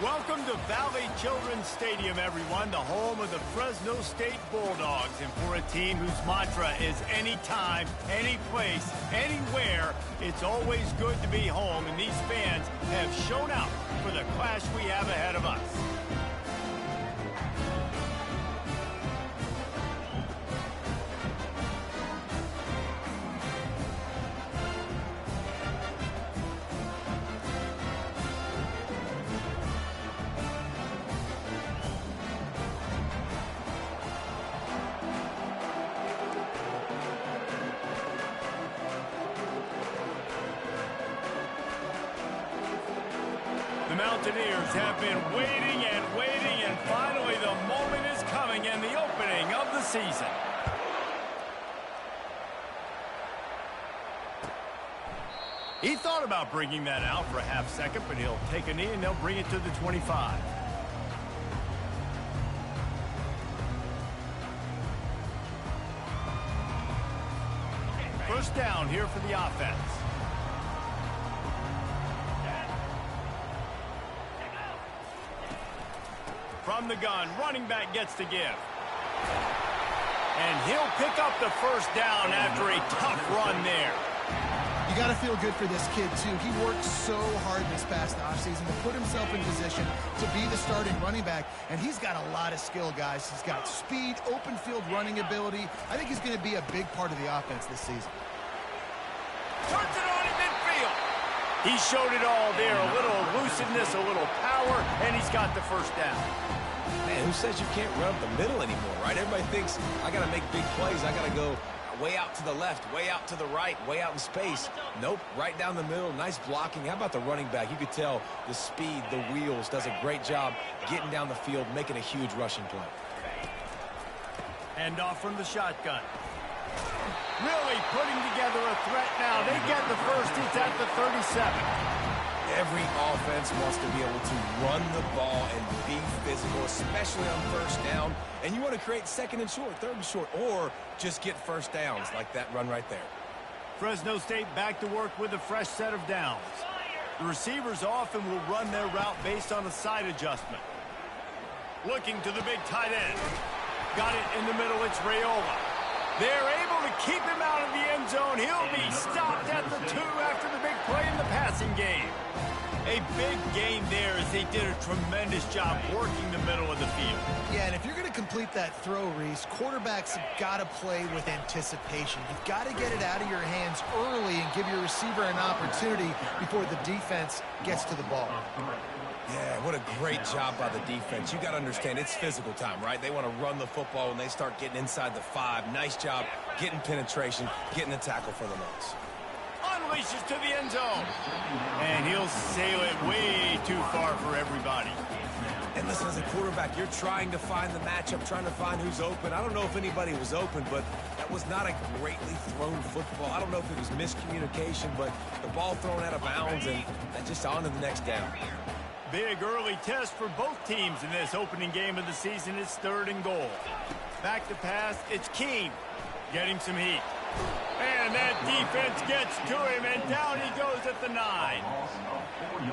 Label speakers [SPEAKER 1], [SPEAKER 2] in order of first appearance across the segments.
[SPEAKER 1] Welcome to Valley Children's Stadium, everyone, the home of the Fresno State Bulldogs. And for a team whose mantra is anytime, any place, anywhere, it's always good to be home. And these fans have shown out for the clash we have ahead of us. The Mountaineers have been waiting and finally the moment is coming and the opening of the season. He thought about bringing that out for a half second, but he'll take a knee and they'll bring it to the 25. First down here for the offense. From the gun, running back gets to give. And he'll pick up the first down after a tough run there.
[SPEAKER 2] You got to feel good for this kid, too. He worked so hard this past offseason to put himself in position to be the starting running back, and he's got a lot of skill, guys. He's got speed, open field running ability. I think he's going to be a big part of the offense this season.
[SPEAKER 1] Turns it on in midfield. He showed it all there, a little elusiveness, a little power, and he's got the first down.
[SPEAKER 3] Man, who says you can't run up the middle anymore, right? Everybody thinks, I got to make big plays. I got to go way out to the left, way out to the right, way out in space. Nope, right down the middle, nice blocking. How about the running back? You could tell the speed, the wheels, does a great job getting down the field, making a huge rushing play.
[SPEAKER 1] Hand off from the shotgun. Really putting together a threat now. They get the first. It's at the 37.
[SPEAKER 3] Every offense wants to be able to run the ball and be physical, especially on first down. And you want to create second and short, third and short, or just get first downs like that run right there.
[SPEAKER 1] Fresno State back to work with a fresh set of downs. The receivers often will run their route based on a side adjustment. Looking to the big tight end. Got it in the middle. It's Rayola. They're able to keep him out of the end zone. He'll be stopped at the 2 after the big play in the passing game. A big game there as they did a tremendous job working the middle of the field.
[SPEAKER 2] Yeah, and if you're going to complete that throw, Reese, quarterbacks have got to play with anticipation. You've got to get it out of your hands early and give your receiver an opportunity before the defense gets to the ball.
[SPEAKER 3] Yeah, what a great job by the defense. You got to understand, it's physical time, right? They want to run the football when they start getting inside the 5. Nice job getting penetration, getting the tackle for the loss.
[SPEAKER 1] Unleashes to the end zone. And he'll sail it way too far for everybody.
[SPEAKER 3] And listen, as a quarterback, you're trying to find the matchup, trying to find who's open. I don't know if anybody was open, but that was not a greatly thrown football. I don't know if it was miscommunication, but the ball thrown out of bounds and just on to the next down.
[SPEAKER 1] Big early test for both teams in this opening game of the season. It's 3rd and goal. Back to pass, it's Keene getting some heat. And that defense gets to him, and down he goes at the 9.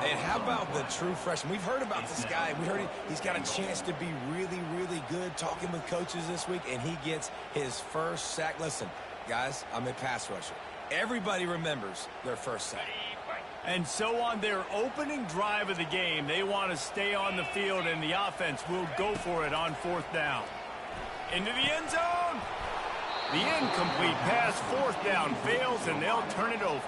[SPEAKER 3] And how about the true freshman? We've heard about this guy. We heard he's got a chance to be really, really good. Talking with coaches this week, and he gets his first sack. Listen, guys, I'm a pass rusher. Everybody remembers their first sack.
[SPEAKER 1] And so on their opening drive of the game, they want to stay on the field, and the offense will go for it on 4th down. Into the end zone. The incomplete pass, 4th down, fails, and they'll turn it over.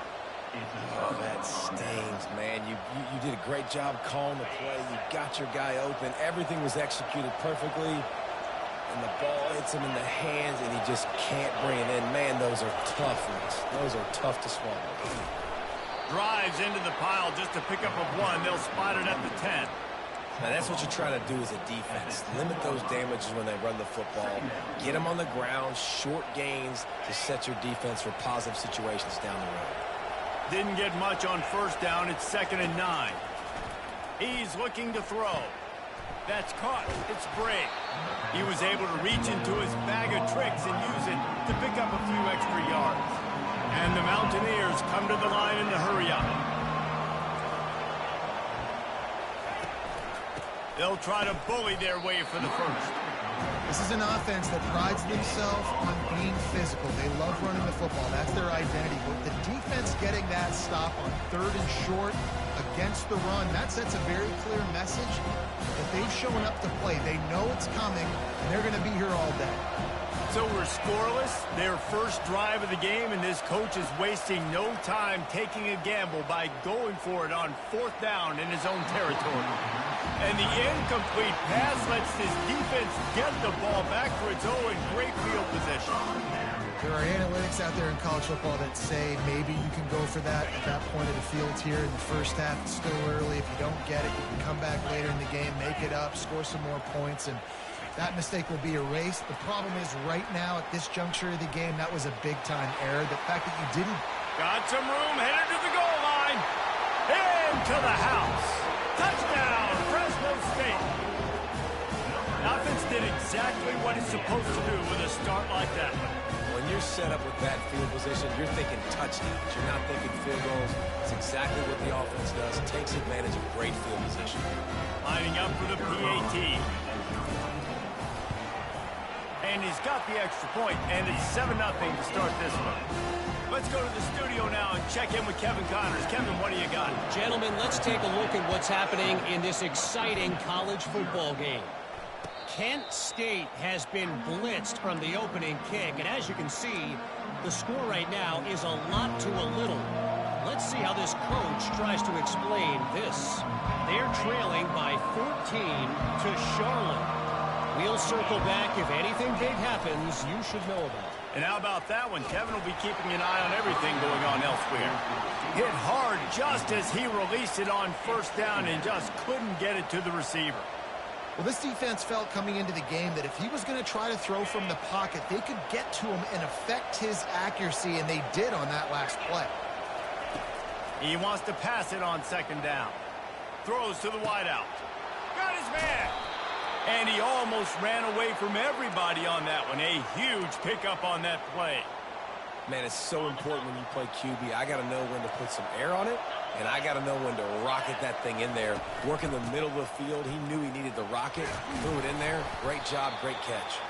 [SPEAKER 3] Oh, that stings, man. You did a great job calling the play. You got your guy open. Everything was executed perfectly. And the ball hits him in the hands, and he just can't bring it in. Man, those are tough ones. Those are tough to swallow.
[SPEAKER 1] Drives into the pile just to pick up a 1. They'll spot it at the 10.
[SPEAKER 3] Now, that's what you're trying to do as a defense. Limit those damages when they run the football. Get them on the ground, short gains to set your defense for positive situations down the road.
[SPEAKER 1] Didn't get much on 1st down. It's 2nd and 9. He's looking to throw. That's caught. It's Bray. He was able to reach into his bag of tricks and use it to pick up a few extra yards. And the Mountaineers come to the line in the hurry-up. They'll try to bully their way for the first.
[SPEAKER 2] This is an offense that prides themselves on being physical. They love running the football. That's their identity. But the defense getting that stop on 3rd and short against the run, that sets a very clear message that they've shown up to play. They know it's coming, and they're going to be here all day.
[SPEAKER 1] So we're scoreless, their first drive of the game, and this coach is wasting no time taking a gamble by going for it on 4th down in his own territory. And the incomplete pass lets this defense get the ball back for its own great field position.
[SPEAKER 2] There are analytics out there in college football that say maybe you can go for that at that point of the field here in the first half. It's still early. If you don't get it, you can come back later in the game, make it up, score some more points, and that mistake will be erased. The problem is right now at this juncture of the game, that was a big-time error. The fact that you didn't...
[SPEAKER 1] Got some room, headed to the goal line. Into the house. Touchdown, Fresno State. The offense did exactly what it's supposed to do with a start like that one.
[SPEAKER 3] When you're set up with that field position, you're thinking touchdowns. You're not thinking field goals. It's exactly what the offense does. It takes advantage of great field position.
[SPEAKER 1] Lining up for the PAT. And he's got the extra point, and it's 7-0 to start this one. Let's go to the studio now and check in with Kevin Connors. Kevin, what do you got?
[SPEAKER 4] Gentlemen, let's take a look at what's happening in this exciting college football game. Kent State has been blitzed from the opening kick, and as you can see, the score right now is a lot to a little. Let's see how this coach tries to explain this. They're trailing by 14 to Charlotte. We'll circle back. If anything big happens, you should know about it.
[SPEAKER 1] And how about that one? Kevin will be keeping an eye on everything going on elsewhere. Hit hard just as he released it on 1st down and just couldn't get it to the receiver.
[SPEAKER 2] Well, this defense felt coming into the game that if he was going to try to throw from the pocket, they could get to him and affect his accuracy, and they did on that last play.
[SPEAKER 1] He wants to pass it on 2nd down. Throws to the wideout. Got his man. And he almost ran away from everybody on that one. A huge pickup on that play.
[SPEAKER 3] Man, it's so important when you play QB. I got to know when to put some air on it, and I got to know when to rocket that thing in there. Work in the middle of the field. He knew he needed the rocket. Threw it in there. Great job, great catch.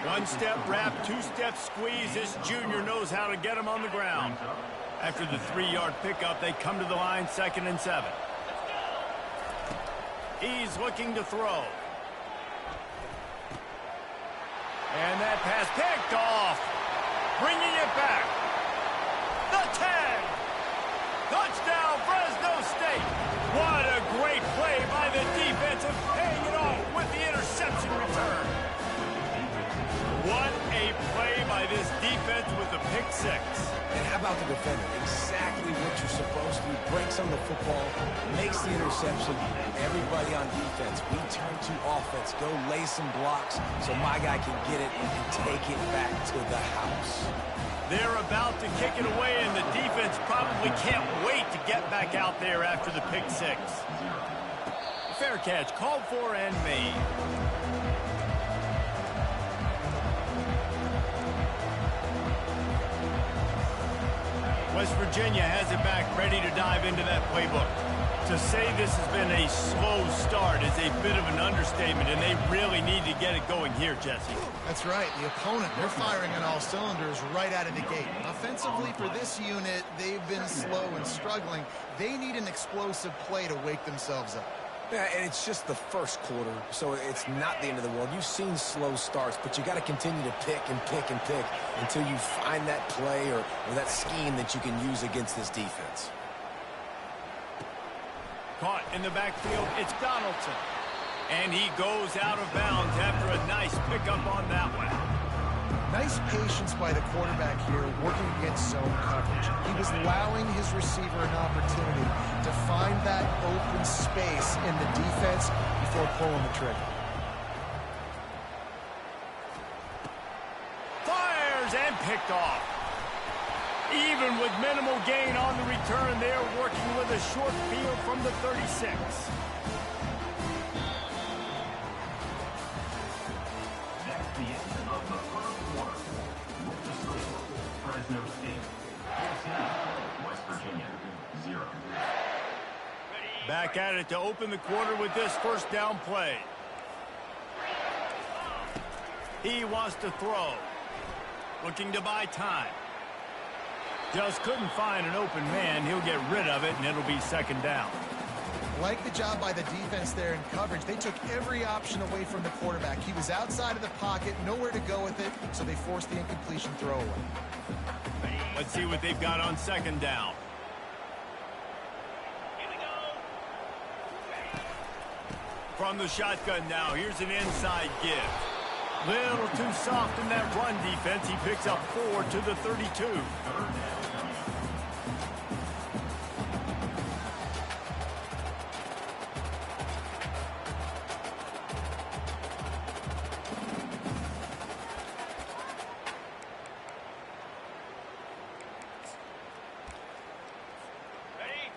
[SPEAKER 1] 1-step wrap, 2-step squeeze. This junior knows how to get him on the ground. After the 3-yard pickup, they come to the line, 2nd and 7. He's looking to throw. And that pass picked off. Bringing it back. The tag. Touchdown, Fresno State. What a great play by the defense of paying it off with the interception return. What a play by this defense with the pick 6.
[SPEAKER 3] And how about the defender? Exactly what you're supposed to. Breaks on the football, makes the interception. Everybody on defense, we turn to offense. Go lay some blocks so my guy can get it and take it back to the house.
[SPEAKER 1] They're about to kick it away, and the defense probably can't wait to get back out there after the pick 6. Fair catch, called for and made. West Virginia has it back, ready to dive into that playbook. To say this has been a slow start is a bit of an understatement, and they really need to get it going here, Jesse.
[SPEAKER 2] That's right. The opponent, they're firing on all cylinders right out of the gate. Offensively, for this unit, they've been slow and struggling. They need an explosive play to wake themselves up.
[SPEAKER 3] Yeah, and it's just the first quarter, so it's not the end of the world. You've seen slow starts, but you got to continue to pick and pick and pick until you find that play or that scheme that you can use against this defense.
[SPEAKER 1] Caught in the backfield, it's Donaldson. And he goes out of bounds after a nice pickup on that one.
[SPEAKER 2] Nice patience by the quarterback here working against zone coverage. He was allowing his receiver an opportunity to find that open space in the defense before pulling the trigger.
[SPEAKER 1] Fires and picked off. Even with minimal gain on the return, they're working with a short field from the 36.
[SPEAKER 5] Fresno State, West Virginia, 0.
[SPEAKER 1] Back at it to open the quarter with this first down play. He wants to throw. Looking to buy time. Just couldn't find an open man. He'll get rid of it, and it'll be second down.
[SPEAKER 2] Like the job by the defense there in coverage. They took every option away from the quarterback. He was outside of the pocket, nowhere to go with it, so they forced the incompletion throwaway.
[SPEAKER 1] Let's see what they've got on second down. From the shotgun now, here's an inside give. Little too soft in that run defense. He picks up 4 to the 32.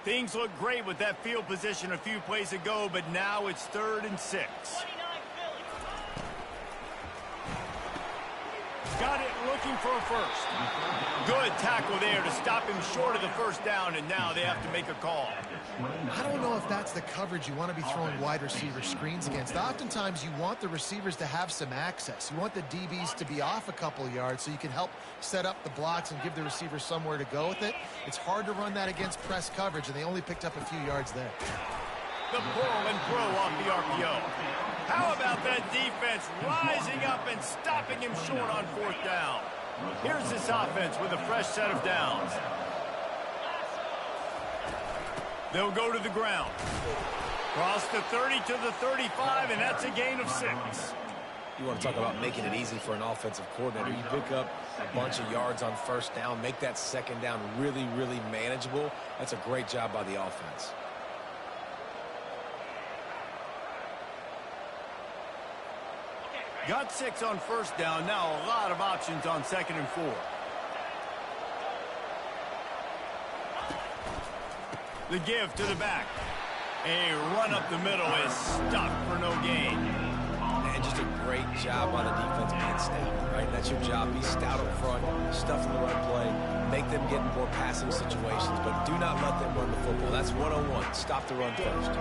[SPEAKER 1] Things look great with that field position a few plays ago, but now it's 3rd and 6. Got it looking for a first. Good tackle there to stop him short of the first down, and now they have to make a call.
[SPEAKER 2] I don't know if that's the coverage you want to be throwing wide receiver screens against. Oftentimes, you want the receivers to have some access. You want the DBs to be off a couple yards so you can help set up the blocks and give the receivers somewhere to go with it. It's hard to run that against press coverage, and they only picked up a few yards there.
[SPEAKER 1] The pull and throw off the RPO. How about that defense rising up and stopping him short on 4th down? Here's this offense with a fresh set of downs. They'll go to the ground. Cross the 30 to the 35, and that's a gain of 6.
[SPEAKER 3] You want to talk about making it easy for an offensive coordinator. You pick up a bunch of yards on first down, make that second down really, really manageable. That's a great job by the offense.
[SPEAKER 1] Got 6 on first down. Now a lot of options on 2nd and 4. The give to the back. A run up the middle is stuck for no gain.
[SPEAKER 3] And just a great job by the defense being stout, right? That's your job. Be stout up front, stuff in the right play, make them get in more passing situations, but do not let them run the football. That's 101. Stop the run first.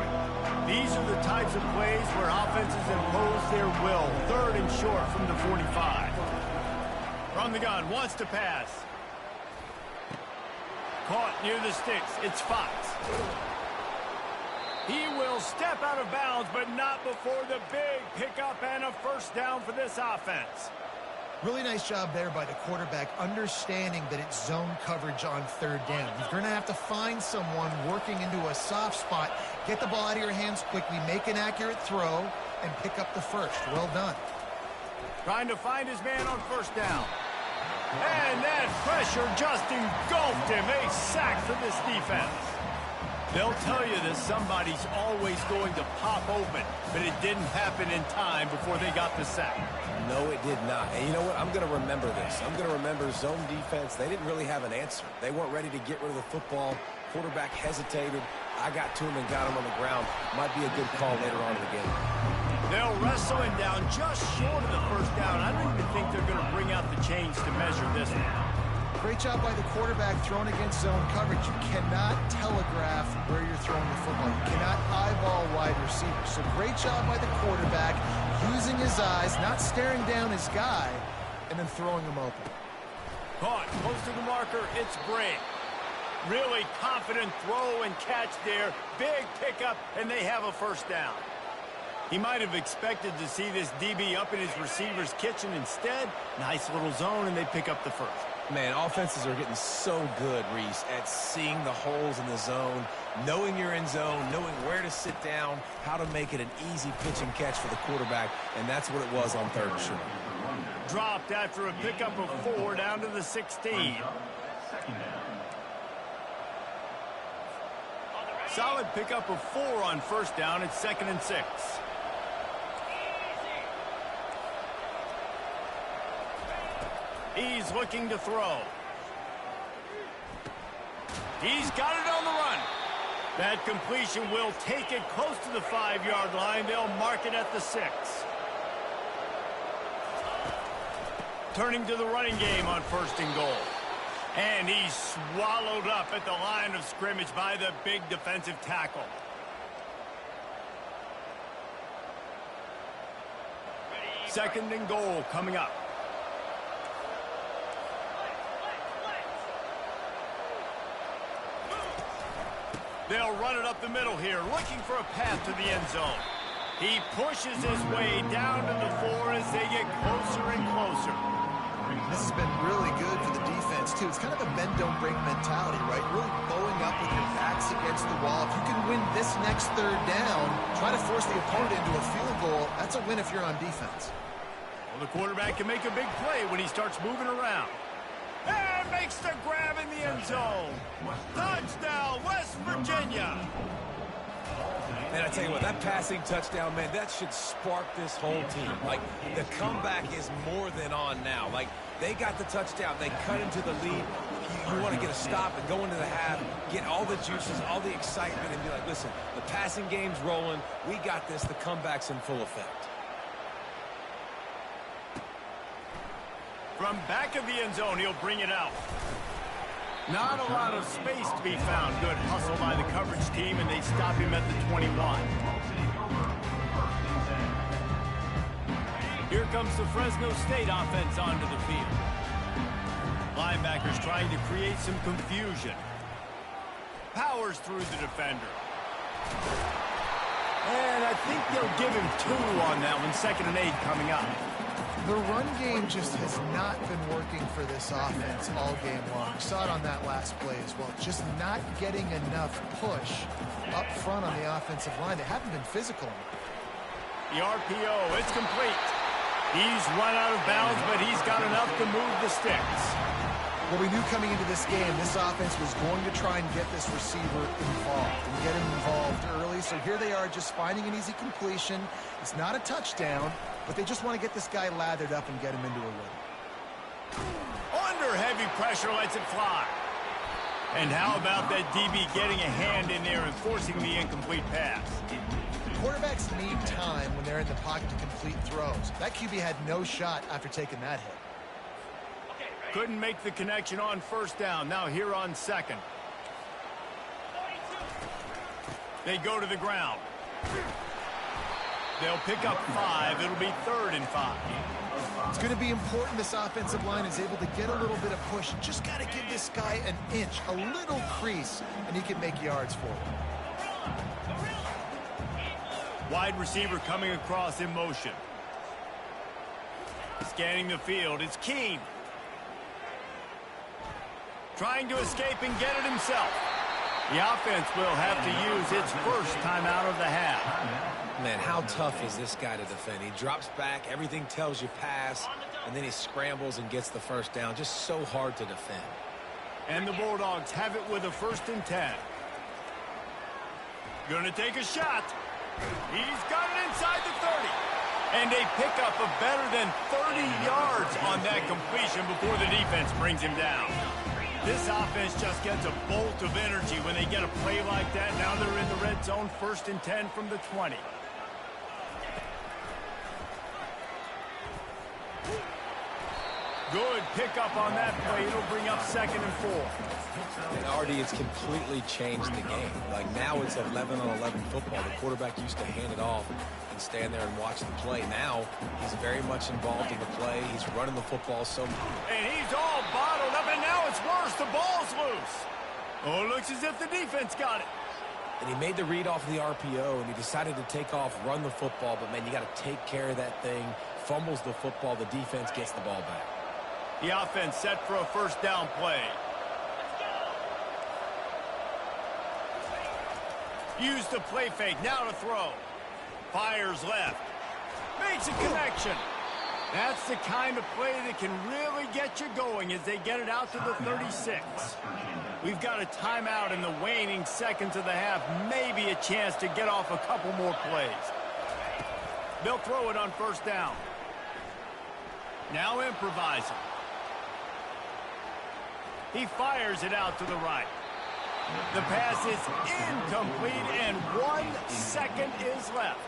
[SPEAKER 1] These are the types of plays where offenses impose their will. 3rd and short from the 45. From the gun, wants to pass. Caught near the sticks. It's Fox. He will step out of bounds, but not before the big pickup and a first down for this offense.
[SPEAKER 2] Really nice job there by the quarterback, understanding that it's zone coverage on 3rd down. You're going to have to find someone working into a soft spot, get the ball out of your hands quickly, make an accurate throw, and pick up the first. Well done.
[SPEAKER 1] Trying to find his man on first down. And that pressure just engulfed him. A sack for this defense. They'll tell you that somebody's always going to pop open, but it didn't happen in time before they got the sack.
[SPEAKER 3] No, it did not. And you know what? I'm going to remember this. I'm going to remember zone defense. They didn't really have an answer. They weren't ready to get rid of the football. Quarterback hesitated. I got to him and got him on the ground. Might be a good call later on in the game.
[SPEAKER 1] They'll wrestle him down just short of the first down. I don't even think they're going to bring out the chains to measure this one.
[SPEAKER 2] Great job by the quarterback thrown against zone coverage. You cannot telegraph where you're throwing the football. You cannot eyeball wide receivers. So great job by the quarterback using his eyes, not staring down his guy, and then throwing him open.
[SPEAKER 1] Caught close to the marker. It's Bray. Really confident throw and catch there. Big pickup, and they have a first down. He might have expected to see this DB up in his receiver's kitchen. Instead, nice little zone, and they pick up the first.
[SPEAKER 3] Man, offenses are getting so good, Reese, at seeing the holes in the zone, knowing you're in zone, knowing where to sit down, how to make it an easy pitch and catch for the quarterback, and that's what it was on 3rd and short.
[SPEAKER 1] Dropped after a pickup of 4 down to the 16. Solid pickup of 4 on first down. It's 2nd and 6. He's looking to throw. He's got it on the run. That completion will take it close to the 5-yard line. They'll mark it at the 6. Turning to the running game on 1st and goal. And he's swallowed up at the line of scrimmage by the big defensive tackle. Second and goal coming up. They'll run it up the middle here, looking for a path to the end zone. He pushes his way down to the floor as they get closer and closer.
[SPEAKER 2] This has been really good for the defense, too. It's kind of a bend-don't-break mentality, right? Really bowing up with your backs against the wall. If you can win this next third down, try to force the opponent into a field goal, that's a win if you're on defense.
[SPEAKER 1] Well, the quarterback can make a big play when he starts moving around. And makes the grab in the end zone. Touchdown, West Virginia.
[SPEAKER 3] And I tell you what, that passing touchdown, man, that should spark this whole team. Like, the comeback is more than on now. Like, they got the touchdown. They cut into the lead. You want to get a stop and go into the half, get all the juices, all the excitement, and be like, listen, the passing game's rolling. We got this. The comeback's in full effect.
[SPEAKER 1] From back of the end zone, he'll bring it out. Not a lot of space to be found. Good hustle by the coverage team, and they stop him at the 21. Here comes the Fresno State offense onto the field. Linebackers trying to create some confusion. Powers through the defender. And I think they'll give him 2 on that one. 2nd and 8 coming up.
[SPEAKER 2] The run game just has not been working for this offense all game long. We saw it on that last play as well. Just not getting enough push up front on the offensive line. They haven't been physical enough.
[SPEAKER 1] The RPO, it's complete. He's run out of bounds, but he's got enough to move the sticks.
[SPEAKER 2] Well, we knew coming into this game, this offense was going to try and get this receiver involved and get him involved early. So here they are just finding an easy completion. It's not a touchdown, but they just want to get this guy lathered up and get him into a rhythm.
[SPEAKER 1] Under heavy pressure, lets it fly. And how about that DB getting a hand in there and forcing the incomplete pass?
[SPEAKER 2] Quarterbacks need time when they're in the pocket to complete throws. That QB had no shot after taking that hit.
[SPEAKER 1] Couldn't make the connection on first down. Now here on second. They go to the ground. They'll pick up 5. It'll be 3rd and 5.
[SPEAKER 2] It's going to be important this offensive line is able to get a little bit of push. Just got to give this guy an inch, a little crease, and he can make yards for it.
[SPEAKER 1] Wide receiver coming across in motion. Scanning the field. It's Keene. Trying to escape and get it himself. The offense will have to use its first timeout of the half.
[SPEAKER 3] Man, how tough is this guy to defend? He drops back, everything tells you pass, and then he scrambles and gets the first down. Just so hard to defend.
[SPEAKER 1] And the Bulldogs have it with a 1st and 10. Gonna take a shot. He's got it inside the 30. And a pickup of better than 30 yards on that completion before the defense brings him down. This offense just gets a bolt of energy when they get a play like that. Now they're in the red zone, 1st and 10 from the 20. Good pickup on that play. It'll bring up 2nd and 4.
[SPEAKER 3] And RD, it's completely changed the game. Like now it's 11-on-11 football. The quarterback used to hand it off and stand there and watch the play. Now he's very much involved in the play. He's running the football so much.
[SPEAKER 1] And he's all bottled up, and now it's worse. The ball's loose. Oh, it looks as if the defense got it.
[SPEAKER 3] And he made the read off the RPO, and he decided to take off, run the football. But, man, you got to take care of that thing. Fumbles the football. The defense gets the ball back.
[SPEAKER 1] The offense set for a 1st down play. Use the play fake. Now to throw. Fires left. Makes a connection. That's the kind of play that can really get you going as they get it out to the 36. We've got a timeout in the waning seconds of the half. Maybe a chance to get off a couple more plays. They'll throw it on 1st down. Now improvising. He fires it out to the right. The pass is incomplete, and 1 second is left.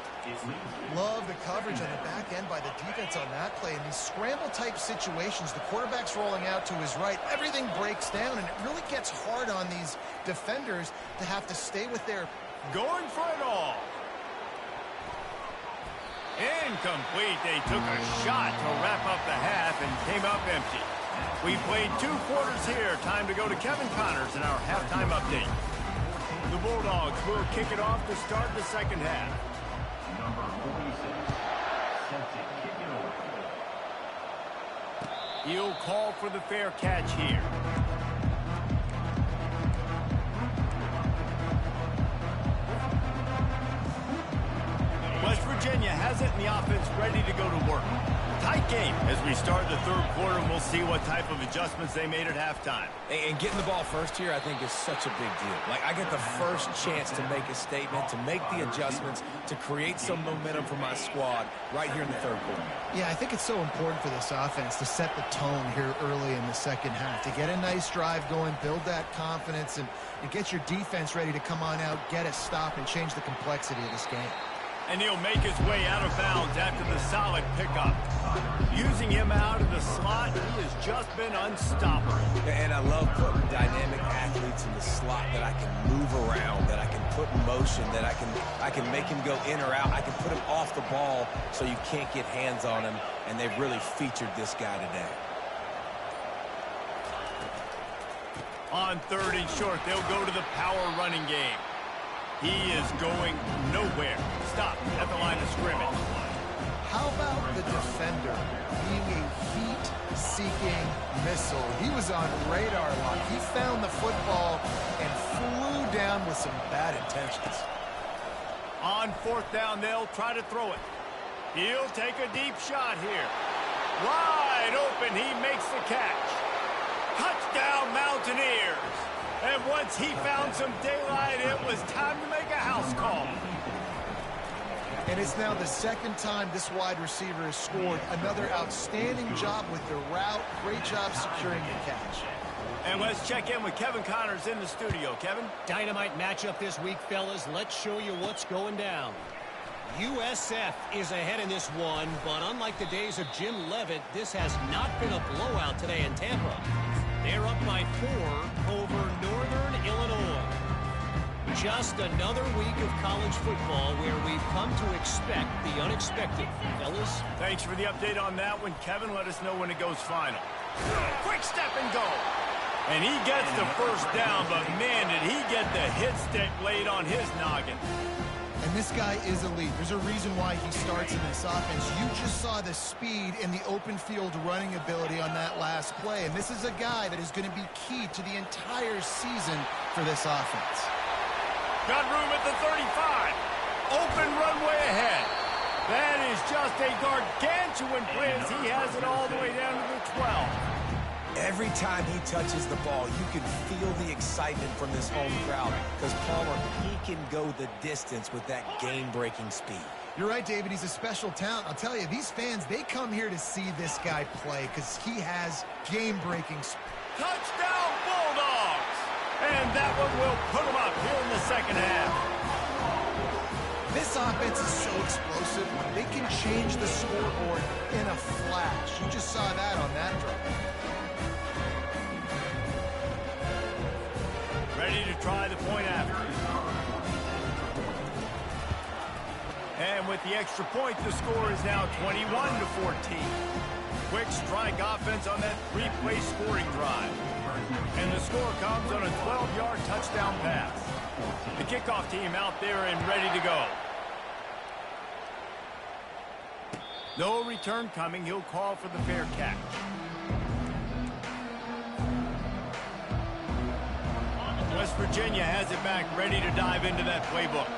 [SPEAKER 2] Love the coverage on the back end by the defense on that play. In these scramble-type situations, the quarterback's rolling out to his right. Everything breaks down, and it really gets hard on these defenders to have to stay with their...
[SPEAKER 1] Going for it all. Incomplete. They took a shot to wrap up the half and came up empty. We played 2 quarters here. Time to go to Kevin Connors in our halftime update. The Bulldogs will kick it off to start the second half.
[SPEAKER 5] Number 46, set to kick it over.
[SPEAKER 1] He'll call for the fair catch here. West Virginia has it, and the offense ready to go to work. Tight game as we start the third quarter, and we'll see what type of adjustments they made at halftime.
[SPEAKER 3] And getting the ball first here, I think, is such a big deal. Like, I get the first chance to make a statement, to make the adjustments, to create some momentum for my squad right here in the third quarter.
[SPEAKER 2] Yeah, I think it's so important for this offense to set the tone here early in the second half, to get a nice drive going, build that confidence, and get your defense ready to come on out, get a stop, and change the complexity of this game.
[SPEAKER 1] And he'll make his way out of bounds after the solid pickup. Using him out of the slot, he has just been unstoppable.
[SPEAKER 3] And I love putting dynamic athletes in the slot that I can move around, that I can put in motion, that I can make him go in or out. I can put him off the ball so you can't get hands on him, and they've really featured this guy today.
[SPEAKER 1] On 3rd and short, they'll go to the power running game. He is going nowhere. Stop at the line of scrimmage.
[SPEAKER 2] How about the defender being a heat-seeking missile? He was on radar lock. He found the football and flew down with some bad intentions.
[SPEAKER 1] On 4th down, they'll try to throw it. He'll take a deep shot here. Wide open, he makes the catch. Touchdown, Mountaineers. And once he found some daylight, it was time to make a house call.
[SPEAKER 2] And it's now the second time this wide receiver has scored. Another outstanding job with the route. Great job securing the catch.
[SPEAKER 1] And let's check in with Kevin Connors in the studio. Kevin?
[SPEAKER 4] Dynamite matchup this week, fellas. Let's show you what's going down. USF is ahead in this one, but unlike the days of Jim Leavitt, this has not been a blowout today in Tampa. They're up by 4 over Northern Illinois. Just another week of college football where we've come to expect the unexpected. Fellas?
[SPEAKER 1] Thanks for the update on that one, Kevin. Let us know when it goes final. Quick step and go. And he gets the first down, but man, did he get the hit stick laid on his noggin.
[SPEAKER 2] And this guy is elite. There's a reason why he starts in this offense. You just saw the speed and the open field running ability on that last play. And this is a guy that is going to be key to the entire season for this offense.
[SPEAKER 1] Got room at the 35. Open runway ahead. That is just a gargantuan play as he has it all the way down to the 12.
[SPEAKER 3] Every time he touches the ball, you can feel the excitement from this home crowd because Palmer, he can go the distance with that game-breaking speed.
[SPEAKER 2] You're right, David. He's a special talent. I'll tell you, these fans, they come here to see this guy play because he has game-breaking speed.
[SPEAKER 1] Touchdown, Bulldogs! And that one will put them up here in the second half.
[SPEAKER 2] This offense is so explosive. They can change the scoreboard in a flash. You just saw that on that drive.
[SPEAKER 1] Ready to try the point after. And with the extra point, the score is now 21-14. Quick strike offense on that 3-play scoring drive. And the score comes on a 12-yard touchdown pass. The kickoff team out there and ready to go. No return coming. He'll call for the fair catch. West Virginia has it back, ready to dive into that playbook.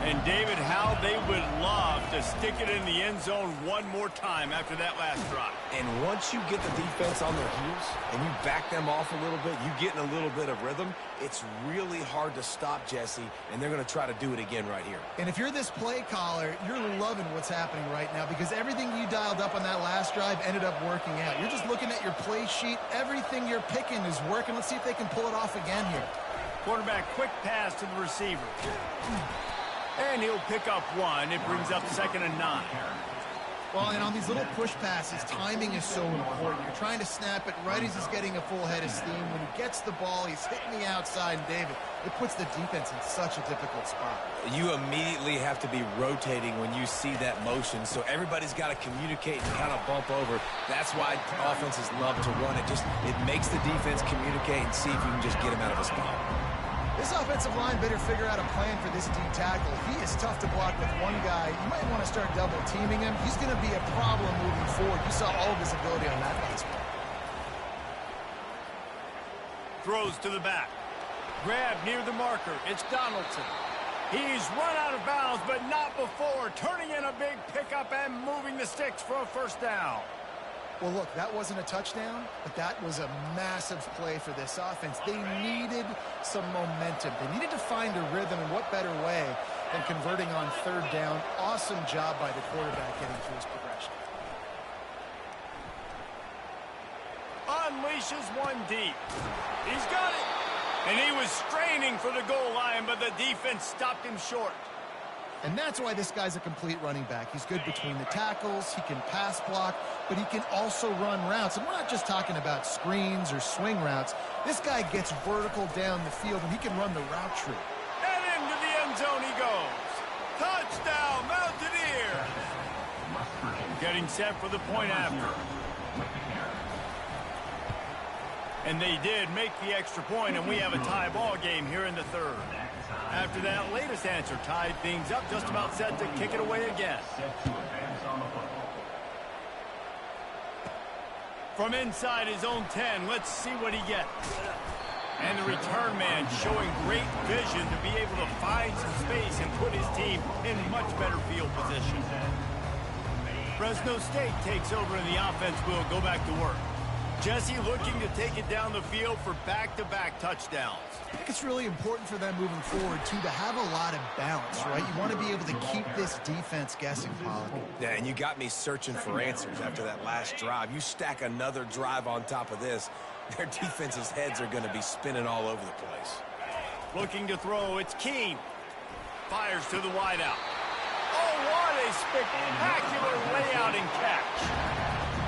[SPEAKER 1] And, David, how they would love to stick it in the end zone one more time after that last drive.
[SPEAKER 3] And once you get the defense on their heels and you back them off a little bit, you get in a little bit of rhythm, it's really hard to stop Jesse, and they're going to try to do it again right here.
[SPEAKER 2] And if you're this play caller, you're loving what's happening right now because everything you dialed up on that last drive ended up working out. You're just looking at your play sheet. Everything you're picking is working. Let's see if they can pull it off again here.
[SPEAKER 1] Quarterback, quick pass to the receiver. And he'll pick up one. It brings up 2nd and 9.
[SPEAKER 2] Well, and on these little push passes, timing is so important. You're trying to snap it right as he's getting a full head of steam. When he gets the ball, he's hitting the outside, and David, it puts the defense in such a difficult spot.
[SPEAKER 3] You immediately have to be rotating when you see that motion, so everybody's got to communicate and kind of bump over. That's why offenses love to run it. It makes the defense communicate and see if you can just get him out of a spot.
[SPEAKER 2] This offensive line better figure out a plan for this D tackle. He is tough to block with one guy. You might want to start double teaming him. He's going to be a problem moving forward. You saw all of his ability on that last play.
[SPEAKER 1] Throws to the back. Grab near the marker. It's Donaldson. He's run out of bounds, but not before turning in a big pickup and moving the sticks for a first down.
[SPEAKER 2] Well, look, that wasn't a touchdown, but that was a massive play for this offense. They needed some momentum. They needed to find a rhythm, and what better way than converting on third down. Awesome job by the quarterback getting through his progression.
[SPEAKER 1] Unleashes one deep. He's got it. And he was straining for the goal line, but the defense stopped him short.
[SPEAKER 2] And that's why this guy's a complete running back. He's good between the tackles, he can pass block, but he can also run routes. And we're not just talking about screens or swing routes. This guy gets vertical down the field, and he can run the route tree.
[SPEAKER 1] And into the end zone he goes. Touchdown, Mountaineers! Getting set for the point after. And they did make the extra point, and we have a tie ball game here in the third. After that latest answer tied things up, just about set to kick it away again. From inside his own 10, let's see what he gets. And the return man showing great vision to be able to find some space and put his team in much better field position. Fresno State takes over, and the offense will go back to work. Jesse looking to take it down the field for back-to-back touchdowns.
[SPEAKER 2] I think it's really important for them moving forward, too, to have a lot of balance, right? You want to be able to keep this defense guessing, Pollock.
[SPEAKER 3] Yeah, and you got me searching for answers after that last drive. You stack another drive on top of this, their defense's heads are going to be spinning all over the place.
[SPEAKER 1] Looking to throw, it's Keene. Fires to the wideout. Oh, what a spectacular layout and catch.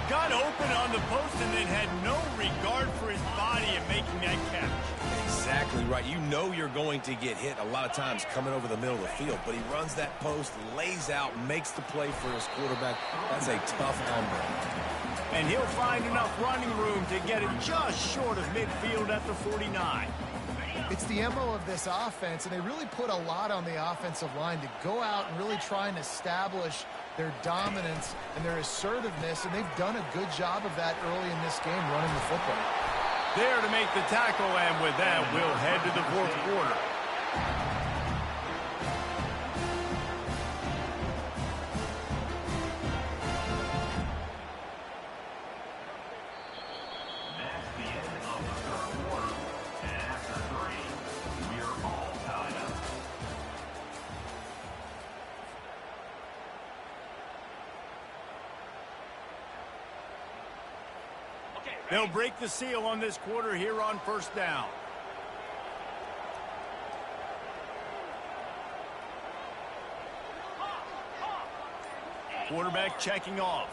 [SPEAKER 1] Got open on the post and then had no regard for his body in making that catch.
[SPEAKER 3] Exactly right. You know you're going to get hit a lot of times coming over the middle of the field, but he runs that post, lays out, makes the play for his quarterback. That's a tough hombre.
[SPEAKER 1] And he'll find enough running room to get it just short of midfield at the 49.
[SPEAKER 2] It's the MO of this offense, and they really put a lot on the offensive line to go out and really try and establish their dominance and their assertiveness, and they've done a good job of that early in this game running the football.
[SPEAKER 1] There to make the tackle, and with that, we'll head to the fourth quarter.
[SPEAKER 5] That's the end of the third quarter. And after 3, we are all tied up.
[SPEAKER 1] They'll break the seal on this quarter here on first down. Quarterback checking off.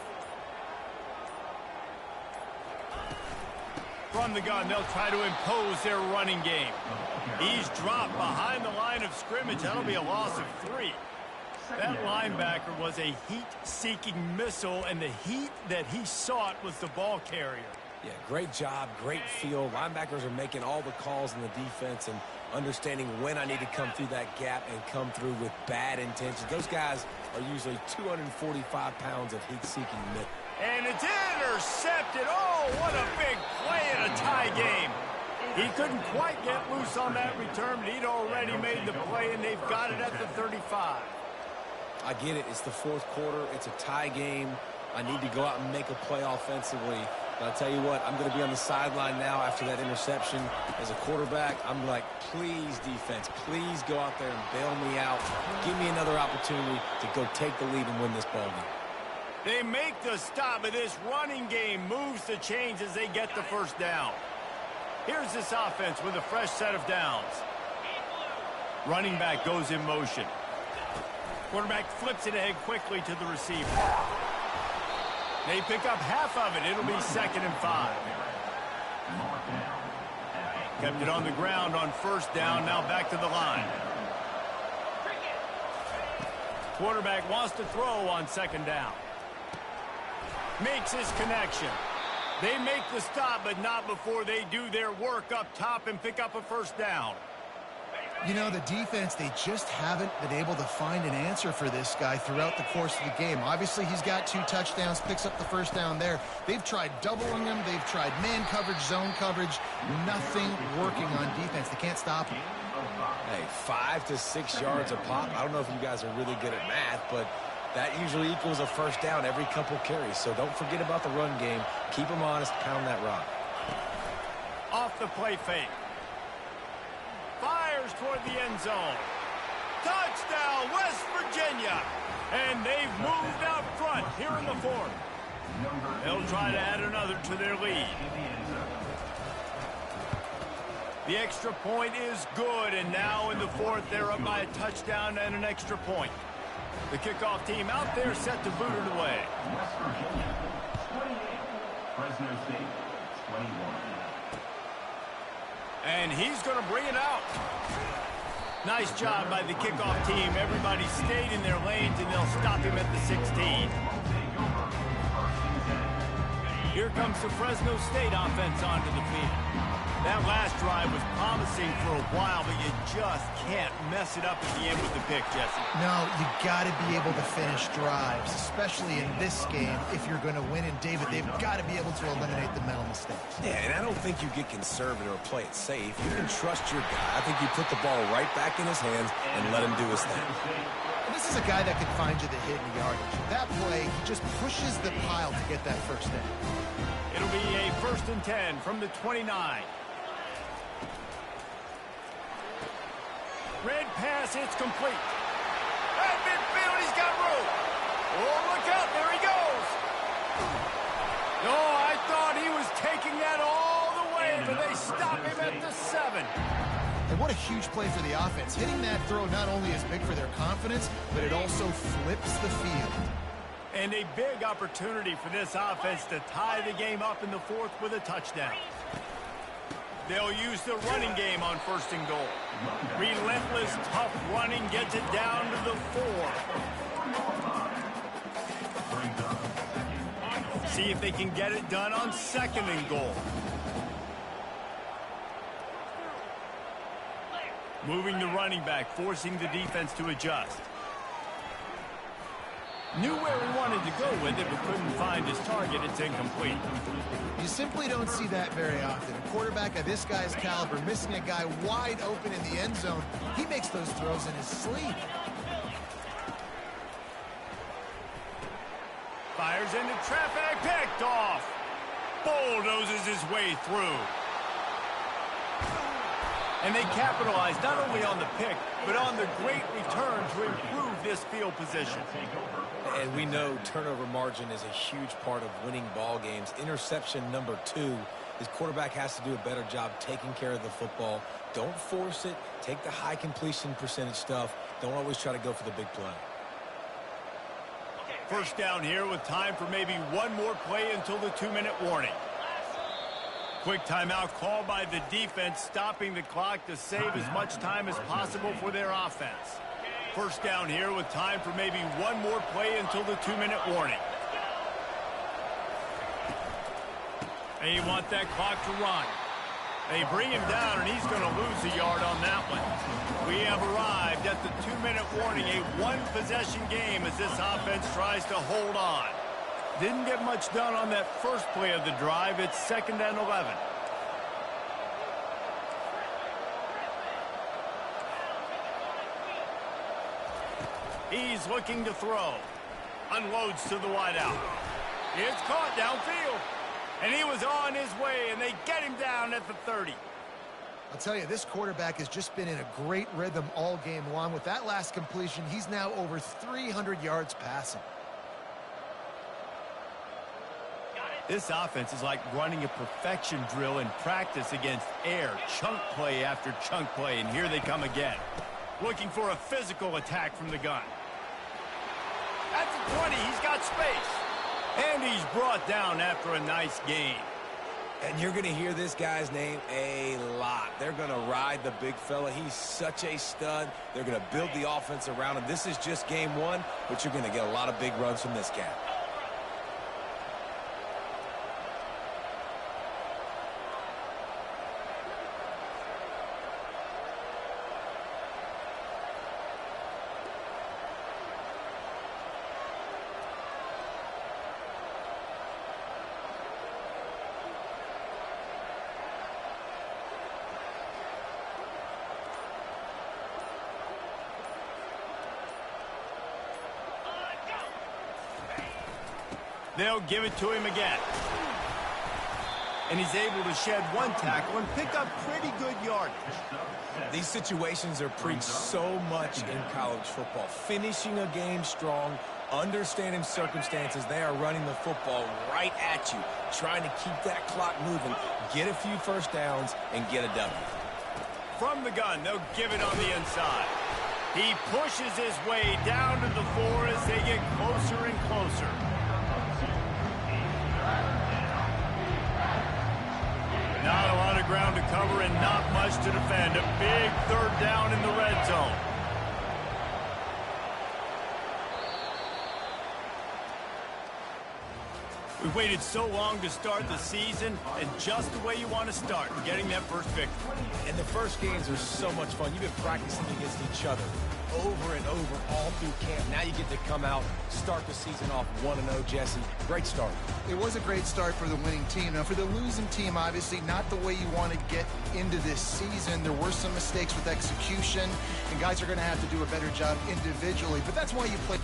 [SPEAKER 1] From the gun, they'll try to impose their running game. He's dropped behind the line of scrimmage. That'll be a loss of 3. That linebacker was a heat-seeking missile, and the heat that he sought was the ball carrier.
[SPEAKER 3] Yeah, great job, great feel. Linebackers are making all the calls in the defense and understanding when I need to come through that gap and come through with bad intentions. Those guys are usually 245 pounds of heat-seeking missile.
[SPEAKER 1] And it's intercepted. Oh, what a big play in a tie game. He couldn't quite get loose on that return, but he'd already made the play, and they've got it at the 35.
[SPEAKER 3] I get it. It's the fourth quarter. It's a tie game. I need to go out and make a play offensively. But I'll tell you what, I'm going to be on the sideline now after that interception. As a quarterback, I'm like, please, defense, please go out there and bail me out. Give me another opportunity to go take the lead and win this ball game.
[SPEAKER 1] They make the stop, but this running game moves the chains as they get the first down. Here's this offense with a fresh set of downs. Running back goes in motion. Quarterback flips it ahead quickly to the receiver. They pick up half of it. It'll be 2nd and 5. Kept it on the ground on 1st down. Now back to the line. Quarterback wants to throw on 2nd down. Makes his connection. They make the stop, but not before they do their work up top and pick up a 1st down.
[SPEAKER 2] You know, the defense, they just haven't been able to find an answer for this guy throughout the course of the game. Obviously, he's got 2 touchdowns, picks up the 1st down there. They've tried doubling him. They've tried man coverage, zone coverage. Nothing working on defense. They can't stop him.
[SPEAKER 3] Hey, 5 to 6 yards a pop. I don't know if you guys are really good at math, but that usually equals a 1st down every couple carries. So don't forget about the run game. Keep them honest. Pound that rock.
[SPEAKER 1] Off the play fake. Fires toward the end zone. Touchdown, West Virginia. And they've moved out front here in the 4th. They'll try to add another to their lead. The extra point is good, and now in the 4th, they're up by a touchdown and an extra point. The kickoff team out there set to boot it away.
[SPEAKER 5] West Virginia, 28. Fresno State, 21.
[SPEAKER 1] And he's going to bring it out. Nice job by the kickoff team. Everybody stayed in their lanes, and they'll stop him at the 16. Here comes the Fresno State offense onto the field. That last drive was promising for a while, but you just can't mess it up at the end with the pick, Jesse.
[SPEAKER 2] No, you got to be able to finish drives, especially in this game if you're going to win. And, David, they've got to be able to eliminate the mental mistakes.
[SPEAKER 3] Yeah, and I don't think you get conservative or play it safe. You can trust your guy. I think you put the ball right back in his hands and let him do his thing.
[SPEAKER 2] This is a guy that can find you the hidden yardage. That play, he just pushes the pile to get that 1st down.
[SPEAKER 1] It'll be a 1st and 10 from the 29. Red pass, it's complete. At midfield, he's got room. Oh, look out, there he goes. Oh, I thought he was taking that all the way, but they stop him at the 7.
[SPEAKER 2] And what a huge play for the offense. Hitting that throw not only is big for their confidence, but it also flips the field.
[SPEAKER 1] And a big opportunity for this offense to tie the game up in the 4th with a touchdown. They'll use the running game on 1st and goal. Relentless, tough running gets it down to the 4. See if they can get it done on 2nd and goal. Moving the running back, forcing the defense to adjust. Knew where he wanted to go with it, but couldn't find his target. It's incomplete.
[SPEAKER 2] You simply don't see that very often. A quarterback of this guy's caliber missing a guy wide open in the end zone. He makes those throws in his sleep.
[SPEAKER 1] Fires into traffic, picked off. Bulldozes his way through. And they capitalize not only on the pick, but on the great return to improve this field position.
[SPEAKER 3] And we know turnover margin is a huge part of winning ball games. Interception number 2. His quarterback has to do a better job taking care of the football. Don't force it. Take the high completion percentage stuff. Don't always try to go for the big play.
[SPEAKER 1] 1st down here with time for maybe one more play until the 2-minute warning. Quick timeout called by the defense, stopping the clock to save as much time as possible for their offense. 1st down here with time for maybe one more play until the 2-minute warning. They want that clock to run. They bring him down, and he's going to lose a yard on that one. We have arrived at the 2-minute warning, a one-possession game as this offense tries to hold on. Didn't get much done on that first play of the drive. It's 2nd and 11. He's looking to throw. Unloads to the wideout. It's caught downfield. And he was on his way, and they get him down at the 30.
[SPEAKER 2] I'll tell you, this quarterback has just been in a great rhythm all game long. With that last completion, he's now over 300 yards passing.
[SPEAKER 1] This offense is like running a perfection drill in practice against air. Chunk play after chunk play, and here they come again. Looking for a physical attack from the gun. At the 20, he's got space. And he's brought down after a nice gain.
[SPEAKER 3] And you're going to hear this guy's name a lot. They're going to ride the big fella. He's such a stud. They're going to build the offense around him. This is just game one, but you're going to get a lot of big runs from this guy.
[SPEAKER 1] They'll give it to him again. And he's able to shed one tackle and pick up pretty good yardage.
[SPEAKER 3] These situations are preached so much in college football. Finishing a game strong, understanding circumstances. They are running the football right at you, trying to keep that clock moving, get a few first downs, and get a W.
[SPEAKER 1] From the gun, they'll give it on the inside. He pushes his way down to the 4 as they get closer and closer. Not a lot of ground to cover and not much to defend. A big third down in the red zone. We waited so long to start the season, and just the way you want to start, getting that first victory.
[SPEAKER 3] And the first games are so much fun. You've been practicing against each other over and over all through camp. Now you get to come out, start the season off 1-0, Jesse. Great start.
[SPEAKER 2] It was a great start for the winning team. Now, for the losing team, obviously not the way you want to get into this season. There were some mistakes with execution, and guys are going to have to do a better job individually. But that's why you play